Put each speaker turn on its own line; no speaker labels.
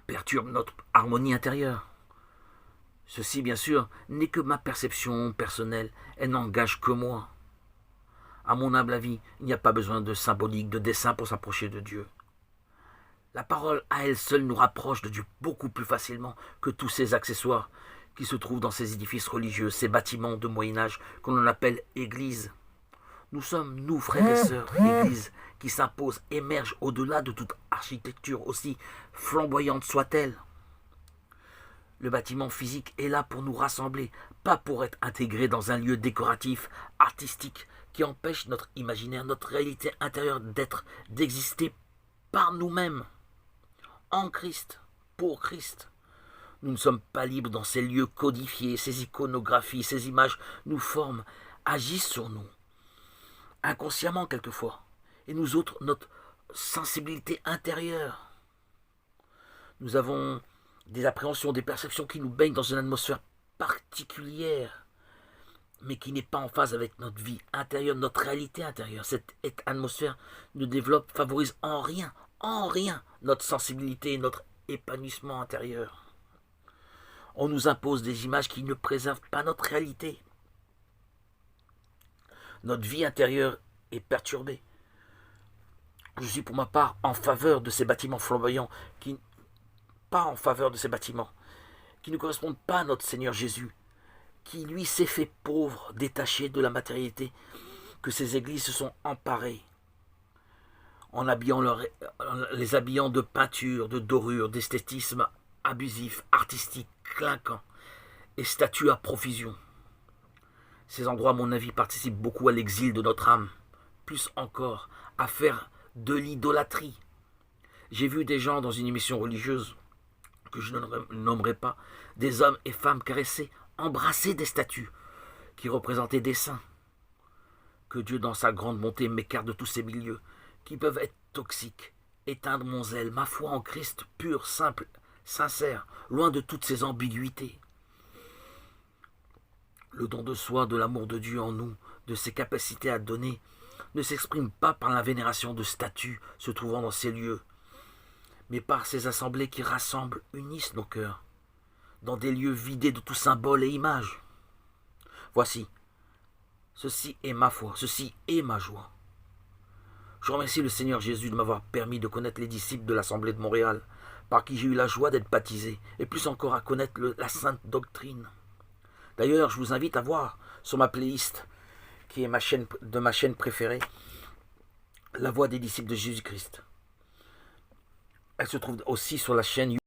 perturbe notre harmonie intérieure. Ceci, bien sûr, n'est que ma perception personnelle, elle n'engage que moi. À mon humble avis, il n'y a pas besoin de symbolique, de dessin pour s'approcher de Dieu. La parole à elle seule nous rapproche de Dieu beaucoup plus facilement que tous ces accessoires qui se trouvent dans ces édifices religieux, ces bâtiments de Moyen-Âge qu'on appelle églises. Nous sommes, nous, frères et sœurs, l'église qui s'impose, émerge au-delà de toute architecture, aussi flamboyante soit-elle. Le bâtiment physique est là pour nous rassembler, pas pour être intégré dans un lieu décoratif, artistique, qui empêche notre imaginaire, notre réalité intérieure d'exister par nous-mêmes, en Christ, pour Christ. Nous ne sommes pas libres dans ces lieux codifiés, ces iconographies, ces images nous forment, agissent sur nous, inconsciemment quelquefois, et nous autres, notre sensibilité intérieure. Nous avons des appréhensions, des perceptions qui nous baignent dans une atmosphère particulière, mais qui n'est pas en phase avec notre vie intérieure, notre réalité intérieure. Cette atmosphère nous développe, favorise en rien notre sensibilité et notre épanouissement intérieur. On nous impose des images qui ne préservent pas notre réalité. Notre vie intérieure est perturbée. Je suis pour ma part en faveur de ces bâtiments flamboyants, pas en faveur de ces bâtiments qui ne correspondent pas à notre Seigneur Jésus, qui lui s'est fait pauvre, détaché de la matérialité, que ces églises se sont emparées, en les habillant de peinture, de dorure, d'esthétisme abusif, artistique, clinquant, et statues à profusion. Ces endroits, à mon avis, participent beaucoup à l'exil de notre âme, plus encore à faire de l'idolâtrie. J'ai vu des gens dans une émission religieuse, que je ne nommerai pas, des hommes et femmes caresser, embrasser des statues qui représentaient des saints. Que Dieu, dans sa grande bonté, m'écarte de tous ces milieux qui peuvent être toxiques, éteindre mon zèle, ma foi en Christ, pure, simple, sincère, loin de toutes ces ambiguïtés. Le don de soi, de l'amour de Dieu en nous, de ses capacités à donner, ne s'exprime pas par la vénération de statues se trouvant dans ces lieux, mais par ces assemblées qui rassemblent, unissent nos cœurs, dans des lieux vidés de tout symbole et image. Voici, ceci est ma foi, ceci est ma joie. Je remercie le Seigneur Jésus de m'avoir permis de connaître les disciples de l'Assemblée de Montréal, par qui j'ai eu la joie d'être baptisé, et plus encore à connaître la sainte doctrine. D'ailleurs, je vous invite à voir sur ma playlist, qui est ma chaîne préférée, La Voix des disciples de Jésus-Christ. Elle se trouve aussi sur la chaîne